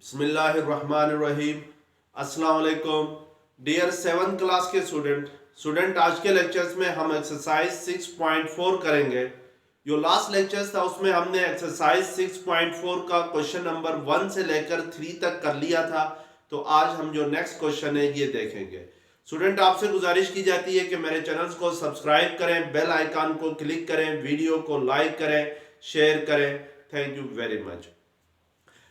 बिस्मिल्लाहिर्रहमानिर्रहीम। अस्सलाम वालेकुम डियर 7th क्लास के स्टूडेंट आज के लेक्चर्स में हम एक्सरसाइज 6.4 करेंगे। जो लास्ट लेक्चर्स था उसमें हमने एक्सरसाइज 6.4 का क्वेश्चन नंबर 1 से लेकर 3 तक कर लिया था। तो आज हम जो नेक्स्ट क्वेश्चन है ये देखेंगे। स्टूडेंट आपसे गुजारिश की जाती है कि मेरे चैनल्स को सब्सक्राइब करें, बेल आइकन को क्लिक करें, वीडियो को लाइक करें, शेयर करें। Thank you very much.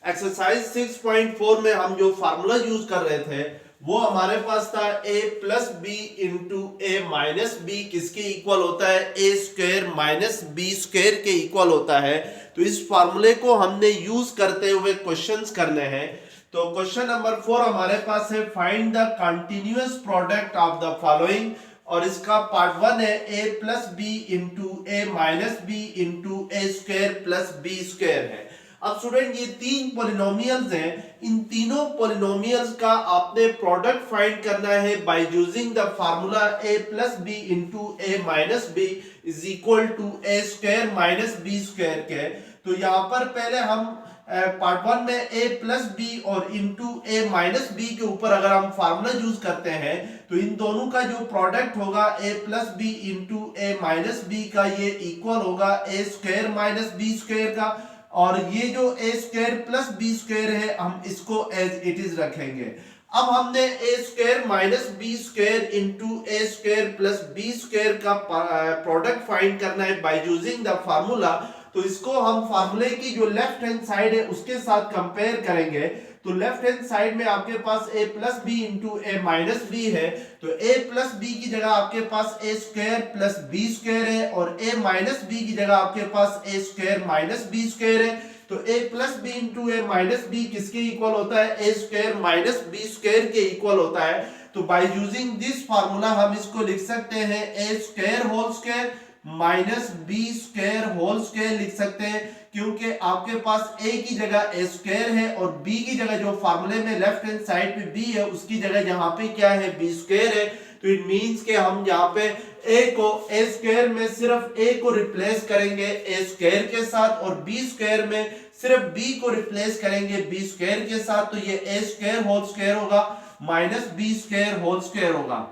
Exercise 6.4 में हम जो फार्मूला यूज कर रहे थे वो हमारे पास था a plus b into a minus b किसके इक्वल होता है, a square minus b square के इक्वल होता है। तो इस फार्मूले को हमने यूज करते हुए क्वेश्चंस करने हैं। तो क्वेश्चन नंबर 4 हमारे पास है find the continuous product of the following, और इसका पार्ट 1 है a plus b into a minus b into a square plus b square है। अब स्टूडेंट ये तीन पॉलिनोमियल्स हैं, इन तीनों पॉलिनोमियल्स का आपने प्रोडक्ट फाइंड करना है by using the formula a plus b into a minus b is equal to a square minus b square के। तो यहाँ पर पहले हम पार्ट 1 में a प्लस बी और इंटू ए माइनस बी के ऊपर अगर हम फार्मूला यूज करते हैं तो इन दोनों का जो प्रोडक्ट होगा a plus b into a minus b का ये इक्वल होगा a square minus b square का, और ये जो a square plus b square है हम इसको एज इट इज रखेंगे। अब हमने a square minus b square into a square plus b square का प्रोडक्ट फाइंड करना है बाय यूजिंग द फार्मूला। तो इसको हम फार्मूले की जो लेफ्ट हैंड साइड है उसके साथ कंपेयर करेंगे। तो लेफ्ट हैंड साइड में आपके पास a plus b into a minus b है, तो a प्लस बी की जगह आपके पास a square plus b square है, और a माइनस बी की जगह आपके पास a square minus b square है। तो a plus b into a minus b किसके इक्वल होता है, a square minus b square के इक्वल होता है। तो बाय यूजिंग दिस फार्मूला हम इसको लिख सकते हैं a square whole square minus b square whole square लिख सकते हैं, क्योंकि आपके पास a की जगह ए स्क्वायर है और b की जगह जो फार्मूले में लेफ्ट हैंड साइड पे b है उसकी जगह यहाँ पे क्या है, b स्क्वायर है। तो इट मींस के हम यहाँ पे a को ए स्क्वायर में सिर्फ a को रिप्लेस करेंगे ए स्क्वायर के साथ, और b स्क्वायर में सिर्फ b को रिप्लेस करेंगे b स्क्वायर के साथ। तो ये a स्क्वायर होल स्क्वायर होगा minus b square whole square होगा।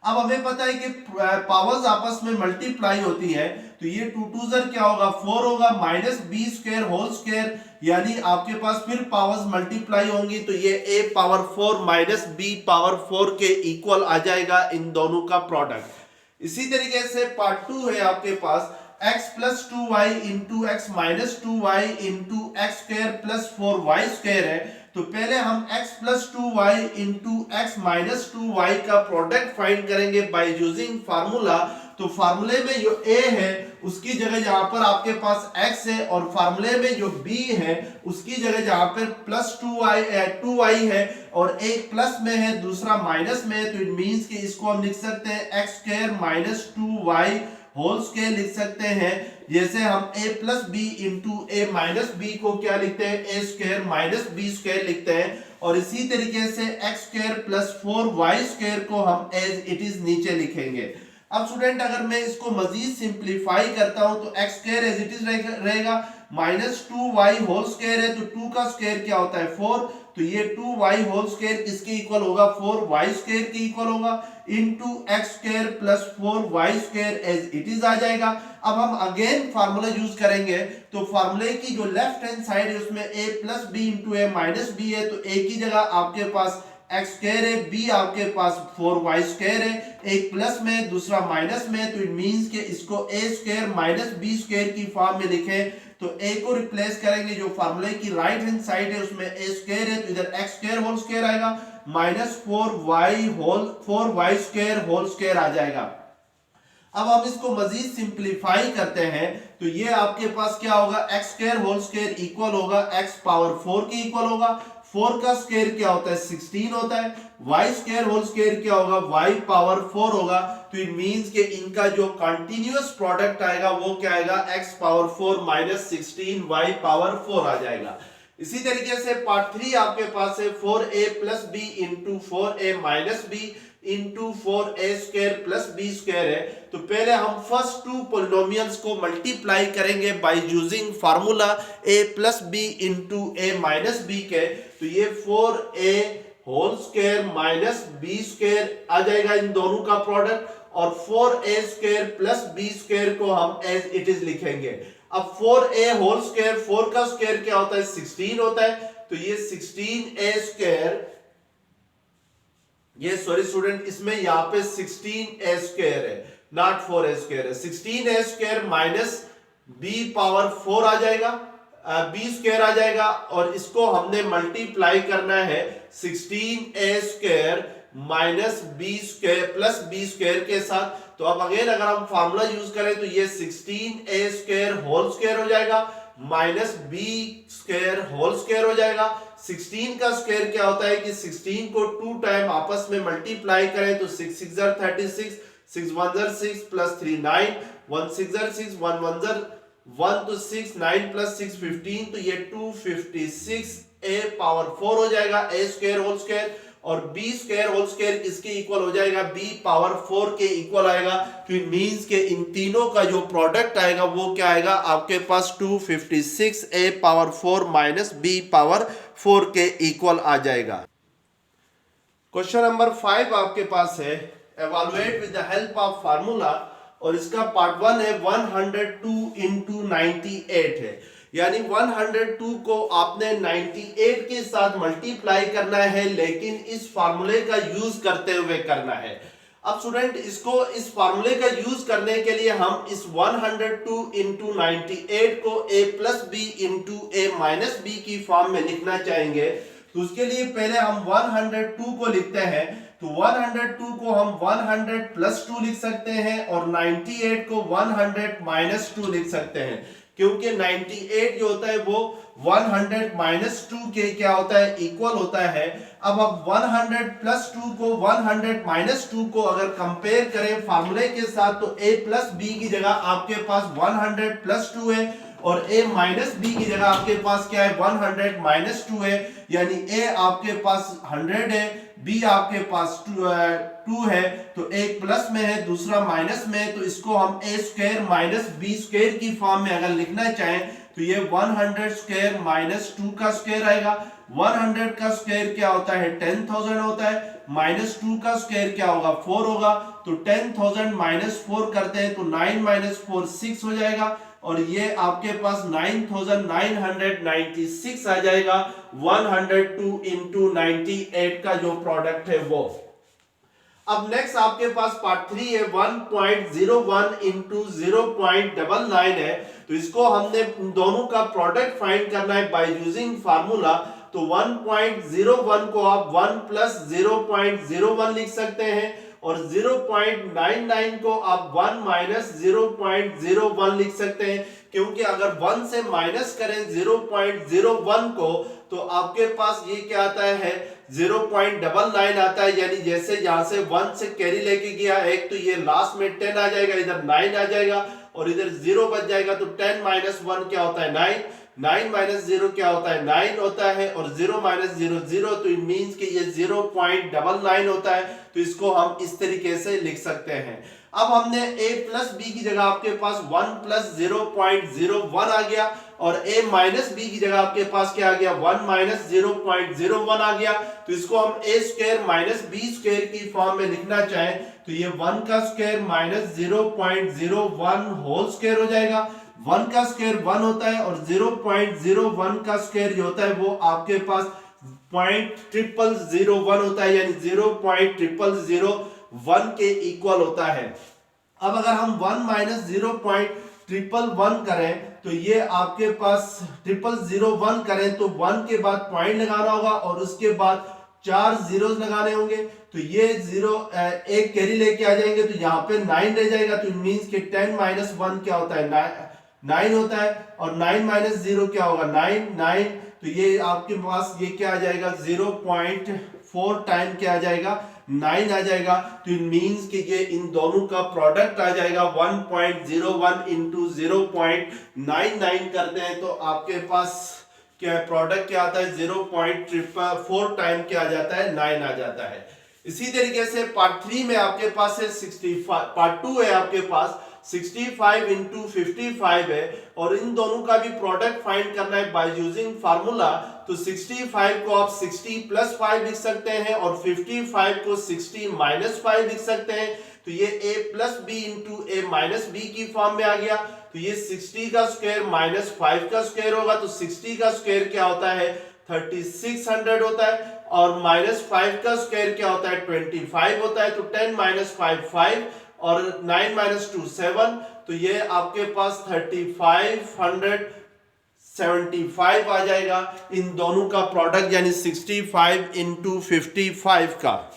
अब हमें पता है कि पावर्स आपस में मल्टीप्लाई होती है, तो ये 2 2 क्या होगा, 4 होगा minus b square whole square, यानी आपके पास फिर पावर्स मल्टीप्लाई होंगी तो ये a power 4 minus b power 4 के इक्वल आ जाएगा इन दोनों का प्रोडक्ट। इसी तरीके से पार्ट 2 है आपके पास x plus 2y into x minus 2y into x square plus 4y square है। तो पहले हम x plus 2y into x minus 2y का प्रोडक्ट फाइंड करेंगे बाय यूजिंग फार्मूला। तो फार्मूले में जो a है उसकी जगह यहाँ पर आपके पास x है, और फार्मूले में जो b है उसकी जगह यहाँ पर प्लस 2y है, और एक प्लस में है दूसरा माइनस में है। तो इट मींस कि इसको हम लिख सकते हैं x square minus 2y whole square लिख सकते हैं। जैसे हम a plus b into a minus b को क्या लिखते हैं, a square minus b square लिखते हैं, और इसी तरीके से x square plus 4y square को हम एज इट इज नीचे लिखेंगे। अब स्टूडेंट अगर मैं इसको मजीद सिंप्लीफाई करता हूं तो x square as it is रहेगा माइनस 2y होल स्क्वायर है, तो 2 का स्क्वायर क्या होता है 4, तो ये 2y होल स्क्वायर किसके इक्वल होगा, 4y स्क्वायर के इक्वल होगा, into x square plus 4y square as it is आ जाएगा। अब हम अगेन फार्मूला यूज करेंगे, तो फार्मूले की जो लेफ्ट हैंड साइड है उसमें a plus b into a minus b है, तो a की जगह आपके पास एक्स स्क्वायर है, b आपके पास 4y स्क्वायर है, एक प्लस में दूसरा माइनस में, तो इट मींस कि इसको a square minus b square की फॉर्म में लिखें। तो a को रिप्लेस करेंगे, जो फार्मूले की राइट हैंड साइड है उसमें a स्क्वायर है तो इधर x स्क्वायर होल स्क्वायर आएगा minus 4y square whole square आ जाएगा। अब हम इसको मजीद सिंप्लीफाई करते हैं, तो ये आपके पास क्या होगा, x square whole square equal होगा x पावर 4 के इक्वल होगा। 4 का स्क्वायर क्या होता है 16 होता है, y स्क्वायर होल स्क्वायर क्या होगा y पावर 4 होगा। तो इट मींस कि इनका जो कंटीन्यूअस प्रोडक्ट आएगा वो क्या आएगा, x power 4 minus 16 y power 4 आ जाएगा। इसी तरीके से पार्ट 3 आपके पास है 4a plus b into 4a minus b, into 4a² plus b square है। तो पहले हम फर्स्ट टू पॉलिनोमियल्स को मल्टीप्लाई करेंगे by using formula a plus b into a minus b के। तो ये 4a whole square minus b square आ जाएगा, इन दोनों का प्रोडक्ट, और 4a² प्लस बी स्क्वायर को हम एज इट इज लिखेंगे। अब 4a होल स्क्वायर, 4 का स्क्वायर क्या होता है 16 होता है, तो ये 16a², ये सॉरी स्टूडेंट इसमें यहां पे 16a² है, नॉट 4a² है। 16a² माइनस b पावर 4 आ जाएगा, b² आ जाएगा, और इसको हमने मल्टीप्लाई करना है 16a² minus b² plus b² के साथ। तो अब अगेन अगर हम फार्मूला यूज करें तो ये 16a² होल स्क्वायर हो जाएगा माइनस b² होल स्क्वायर हो जाएगा। 16 का स्क्वायर क्या होता है कि 16 को 2 टाइम आपस में मल्टीप्लाई करें तो 6 6 36, 6 1 6 प्लस 3 9, 1 6 6, 1 1 1 तो 6, 9 प्लस 6 15, तो ये 256 a पावर 4 हो जाएगा a² होल स्क्वायर, और b² होल स्क्वायर किसके इक्वल हो जाएगा, b पावर 4 के इक्वल आएगा। तो इट मींस के इन तीनों का जो प्रोडक्ट आएगा वो क्या आएगा आपके पास 256 a power 4 minus b power 4 के इक्वल आ जाएगा। क्वेश्चन नंबर 5 आपके पास है, एवैल्यूएट with the help of formula, और इसका पार्ट 1 है 102 इंटू 98 है, यानी 102 को आपने 98 के साथ मल्टीप्लाई करना है, लेकिन इस फार्मूले का यूज करते हुए करना है। अब स्टूडेंट इसको इस फार्मूले का यूज करने के लिए हम इस 102 इंटू 98 को a plus b into a minus b की फॉर्म में लिखना चाहेंगे। तो उसके लिए पहले हम 102 को लिखते हैं, तो 102 को हम 100 प्लस 2 लिख सकते हैं, और 98 को 100 माइनस 2 लिख सकते हैं, क्योंकि 98 जो होता है वो 100 माइनस 2 के क्या होता है इक्वल होता है। अब 100 प्लस 2 को 100 माइनस 2 को अगर कंपेयर करें फार्मूले के साथ, तो a प्लस बी की जगह आपके पास 100 प्लस 2 है, और a माइनस बी की जगह आपके पास क्या है 100 माइनस 2 है, यानी a आपके पास 100 है, b आपके पास 2 है, तो एक प्लस में है दूसरा माइनस में है, तो इसको हम a² माइनस b² की फॉर्म में अगर लिखना चाहें तो ये 100² माइनस 2 का स्क्वायर आएगा। 100 का स्क्वायर क्या होता है 10,000 होता है, माइनस 2 का स्क्वायर क्या होगा 4 होगा, तो 10,000 माइनस 4 करते हैं तो 9 माइनस 4 6 हो जाएगा, और ये आपके पास 9,996 आ जाएगा 102 इंटू 98 का जो प्रोडक्ट है वो। अब नेक्स्ट आपके पास पार्ट 3 है 1.01 इंटू 0.99 है, तो इसको हमने दोनों का प्रोडक्ट फाइंड करना है बाय यूजिंग फार्मूला। तो 1.01 को आप 1 प्लस 0.01 लिख सकते हैं, और 0.99 को आप 1 माइनस 0.01 लिख सकते हैं, क्योंकि अगर 1 से माइनस करें 0.01 को तो आपके पास ये क्या आता है 0.99 आता है, यानी जैसे यहां से 1 से कैरी लेके गया एक, तो ये लास्ट में 10 आ जाएगा, इधर 9 आ जाएगा, और इधर 0 बच जाएगा, तो 10 माइनस 1 क्या होता है 9, 9 माइनस 0 क्या होता है 9 होता है, और 0 माइनस 0 0, तो इट मींस कि ये 0.99 होता है। तो इसको हम इस तरीके से लिख सकते हैं। अब हमने a प्लस बी की जगह आपके पास 1 प्लस 0.01 आ गया, और a माइनस बी की जगह आपके पास क्या आ गया 1 माइनस 0.01 आ गया, तो इसको हम a² माइनस b² की फॉर्म में लिखना चाहें तो ये 1 का स्क्वायर माइनस 0.01 होल स्क्वायर हो जाएगा। 1 का स्क्वायर 1 होता है, और 0.01 का स्क्वायर जो होता है वो आपके पास 0.0001 होता है, यानी 0.0001 के इक्वल होता है। अब अगर हम 1 माइनस 0.111 करें तो ये आपके पास 0001 करें तो 1 के बाद पॉइंट लगाना होगा, और उसके बाद 4 जीरोस लगाने होंगे, तो ये 0 एक कैरी लेके आ जाएंगे, तो यहाँ पे 9 रह जाएगा, तो मींस कि 10 माइनस 1 क्या होता है 9 होता है, और 9 माइनस 0 क्या होगा 9, तो ये आपके पास ये क्या आ जाएगा 0.4 टाइम क्या आ जाएगा 9 आ जाएगा, तो इट मींस कि ये इन दोनों का प्रोडक्ट आ जाएगा 1.01 इंटू 0.99 करते हैं तो आपके पास क्या प्रोडक्ट क्या आता है 0.4 टाइम क्या आ जाता है 9 आ जाता है। इसी तरीके से पार्ट 3 में आपके पास है 65, पार्ट 2 है आपके पास 65 इंटू 55 है, और इन दोनों का भी प्रोडक्ट फाइंड करना है बाय यूजिंग फार्मूला। तो 65 को आप 60 प्लस 5 लिख सकते हैं और 55 को 60 माइनस 5 लिख सकते हैं। तो ये a plus b into a minus b की फॉर्म में आ गया। तो ये 60 का स्क्वायर माइनस 5 का स्क्वायर होगा, तो 60 का स्क्वायर क्या होता है 3600 होता है, और माइनस 5 का स्क्वायर क्या होता है 25 होता है। तो 10 माइनस 5 5 और 9 माइनस 2 7, तो ये आपके पास 3575 आ जाएगा इन दोनों का प्रोडक्ट, यानी 65 इंटू 55 का।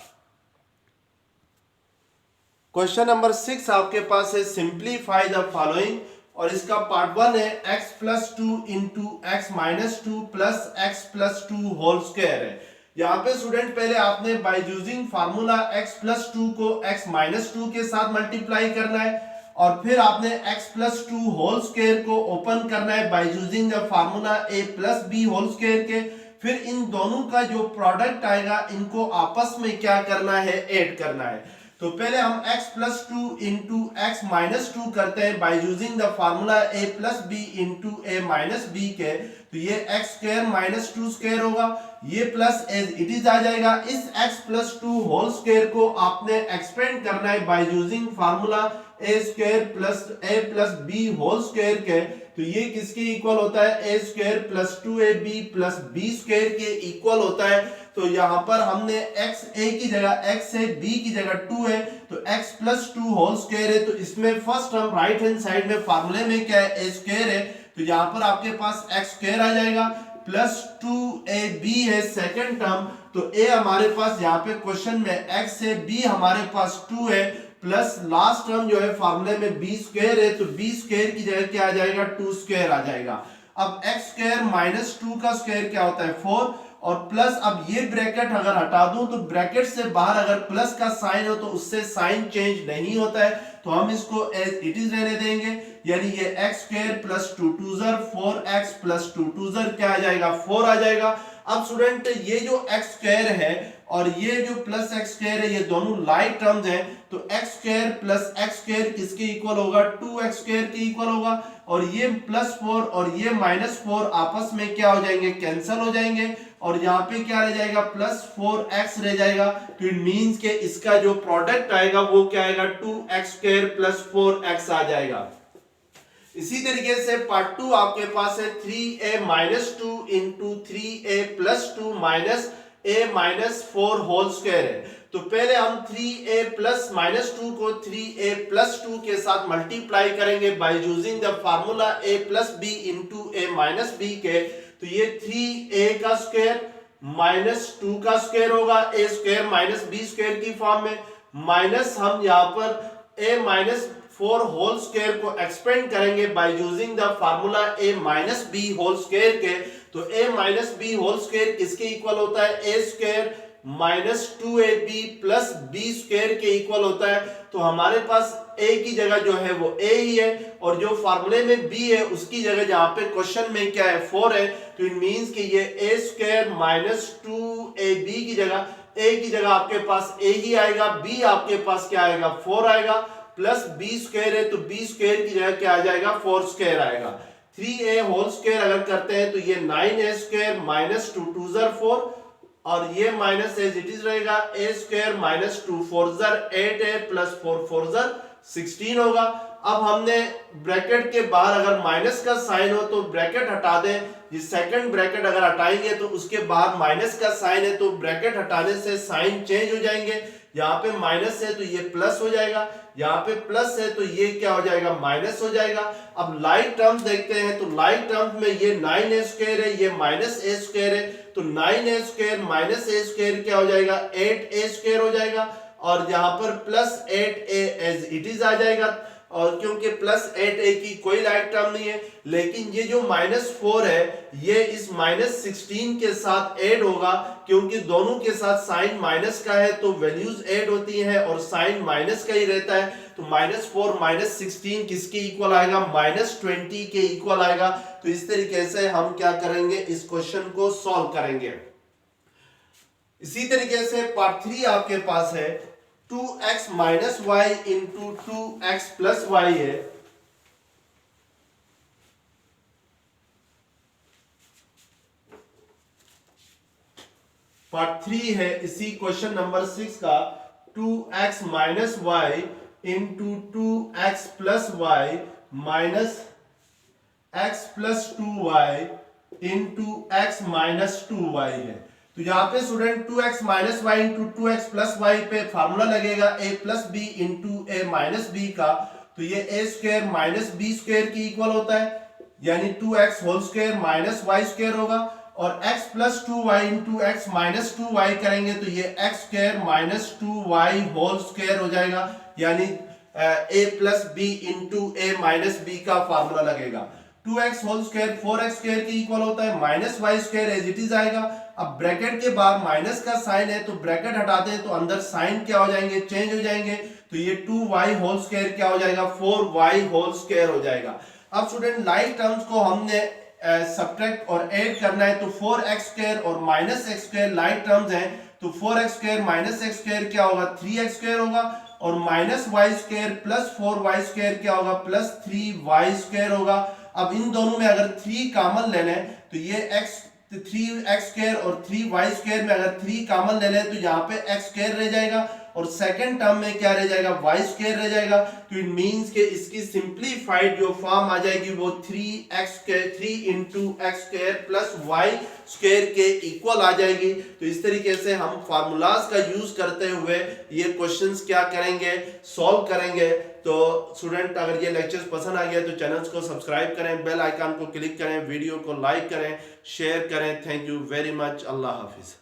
क्वेश्चन नंबर 6 आपके पास है सिंप्लीफाई द फॉलोइंग, और इसका पार्ट 1 है x plus 2 into x minus 2 plus x plus 2 whole square है। यहाँ पे स्टूडेंट पहले आपने by using formula x plus 2 को x माइनस 2 के साथ मल्टीप्लाई करना है, और फिर आपने x प्लस 2 होल स्क्वायर को ओपन करना है by using the formula a plus b whole square के। फिर इन दोनों का जो प्रोडक्ट आएगा इनको आपस में क्या करना है, ऐड करना है। तो पहले हम x plus 2 into x minus 2 करते हैं by using the formula a plus b into a minus b के। तो ये x स्क्वायर माइनस 2 स्क्वायर होगा, ये प्लस एज इट इज आ जाएगा। इस x प्लस 2 होल स्क्वायर को आपने एक्सपेंड करना है by using formula a square plus a plus b whole square के। तो ये किसके इक्वल होता है, a square plus 2ab plus b square के इक्वल होता है। तो यहाँ पर हमने x a की जगह x है, b की जगह 2 है, तो x प्लस 2 होल स्क्वायर है। तो इसमें फर्स्ट हम राइट हैंड साइड में फार्मूले में क्या है, a स्क्वायर है, तो यहाँ पर आपके पास x स्क्वायर आ जाएगा, प्लस 2ab है सेकेंड टर्म। तो a हमारे पास यहाँ पे क्वेश्चन में x है, b हमारे पास 2 है, प्लस लास्ट टर्म जो है फार्मूले में b स्क्वायर है, तो b स्क्वायर की जगह क्या आ जाएगा, 2 स्क्वायर आ जाएगा। अब x स्क्वायर माइनस 2 का स्क्वायर क्या होता है 4, और प्लस अब ये ब्रैकेट अगर हटा दूं तो ब्रैकेट से बाहर अगर प्लस का साइन हो तो उससे साइन चेंज नहीं होता है, तो हम इसको एज इट इज रहने देंगे, यानी ये x square plus 2 2 4x plus 2 2 क्या आ जाएगा 4 आ जाएगा। अब स्टूडेंट ये जो x स्क्वायर है और ये जो प्लस x स्क्वायर है, ये दोनों लाइक टर्म्स हैं, तो x square plus x square किसके इक्वल होगा, 2x स्क्वायर के इक्वल होगा, और ये प्लस 4 और ये माइनस 4 आपस में क्या हो जाएंगे, कैंसिल हो जाएंगे, और यहाँ पे क्या रह जाएगा, प्लस 4x रह जाएगा। तो इट मींस के इसका जो प्रोडक्ट आएगा वो क्या आएगा, 2x स्क्वायर प्लस 4x आ जाएगा। इसी तरीके से पार्ट 2 आपके पास है 3a minus 2 into 3a plus 2 minus a minus 4 whole square है। तो पहले हम 3a प्लस माइनस 2 को 3a प्लस 2 के साथ मल्टीप्लाई करेंगे by using the formula a plus b into a minus b के। तो ये 3a का स्क्वायर माइनस 2 का स्क्वायर होगा, a square minus b square की फॉर्म में, माइनस हम यहाँ पर a माइनस 4 होल स्क्वायर को एक्सपेंड करेंगे by using the formula a minus b whole square के। तो a minus b whole square किसके इक्वल होता है, a square minus 2ab plus b square के इक्वल होता है। तो हमारे पास a की जगह जो है वो a ही है, और जो फार्मूले में b है उसकी जगह जहाँ पे क्वेश्चन में क्या है 4 है, तो इट मींस कि ये a स्क्वायर माइनस 2ab की जगह a की जगह आपके पास a ही आएगा, b आपके पास क्या आएगा 4 आएगा, प्लस b स्क्वायर है तो b स्क्वायर की जगह क्या आ जाएगा 4 स्क्वायर आएगा। 3a होल स्क्वायर अगर करते हैं तो ये 9a स्क्वायर माइनस 2 2 4, और ये माइनस एज इट इज रहेगा, a square minus 2 4 8a plus 4 4 16 होगा। अब हमने ब्रैकेट के बाहर अगर माइनस का साइन हो तो ब्रैकेट हटा दें, ये सेकंड ब्रैकेट अगर हटाएंगे तो उसके बाहर माइनस का साइन है, तो ब्रैकेट हटाने से साइन चेंज हो जाएंगे। यहाँ पे माइनस है तो ये प्लस हो जाएगा, यहाँ पे प्लस है तो ये क्या हो जाएगा, माइनस हो जाएगा। अब लाइक टर्म्स देखते हैं, तो लाइक टर्म्स में ये 9a स्क्वायर है, ये माइनस a स्क्वायर है, तो 9a square minus a square क्या हो जाएगा, 8a स्क्वायर हो जाएगा, और यहाँ पर plus 8a as it is आ जाएगा, और क्योंकि प्लस 8a की कोई लाइक टर्म नहीं है, लेकिन ये जो माइनस 4 है ये इस माइनस 16 के साथ ऐड होगा, क्योंकि दोनों के साथ साइन माइनस का है तो वैल्यूज ऐड होती हैं और साइन माइनस का ही रहता है। तो माइनस 4 माइनस 16 किसके इक्वल आएगा, माइनस 20 के इक्वल आएगा। तो इस तरीके से हम क्या करेंगे, इस क्वेश्चन को सॉल्व करेंगे। इसी तरीके से पार्ट 3 आपके पास है 2x minus y into 2x plus y है। पार्ट 3 है इसी क्वेश्चन नंबर 6 का 2x minus y into 2x plus y minus x plus 2y into x minus 2y है। तो यहाँ पे student 2x minus y into 2x plus y पे formula लगेगा a plus b into a minus b का। तो ये a square minus b square की इक्वल होता है, यानी 2x whole square minus y square होगा, और x plus 2y into x minus 2y करेंगे तो ये x square minus 2y whole square हो जाएगा, यानी a plus b into a minus b का फार्मूला लगेगा। 2x whole square 4x square की इक्वल होता है, minus y square as it is आएगा। अब ब्रैकेट के बाद माइनस का साइन है तो ब्रैकेट हटाते हैं तो अंदर साइन क्या हो जाएंगे, चेंज हो जाएंगे। तो ये 2y होल स्क्वायर क्या हो जाएगा, 4y होल स्क्वायर हो जाएगा। अब स्टूडेंट लाइक टर्म्स को हमने सब्ट्रैक्ट और ऐड करना है, तो 4x स्क्वायर और minus x square like terms हैं, तो 4x square minus x square क्या होगा, 3x स्क्वायर होगा, और minus y square plus 4y square क्या होगा, प्लस 3y स्क्वायर होगा। अब इन दोनों में अगर 3 कॉमन ले लें तो ये x 3x स्क्वायर और 3y स्क्वायर में अगर 3 कॉमन ले लें तो यहाँ पे x स्क्वायर रह जाएगा, और सेकंड टर्म में क्या रह जाएगा, y स्क्वायर रह जाएगा। तो इट मींस के इसकी सिंपलीफाइड जो फॉर्म आ जाएगी वो 3 into x square plus y square के इक्वल आ जाएगी। तो इस तरीके से हम फार्मूलाज का यूज करते हुए ये क्वेश्चंस क्या करेंगे, सॉल्व करेंगे। तो स्टूडेंट अगर ये लेक्चर्स पसंद आ गया तो चैनल्स को सब्सक्राइब करें, बेल आइकन को क्लिक करें, वीडियो को लाइक करें, शेयर करें। Thank you very much. Allah Hafiz.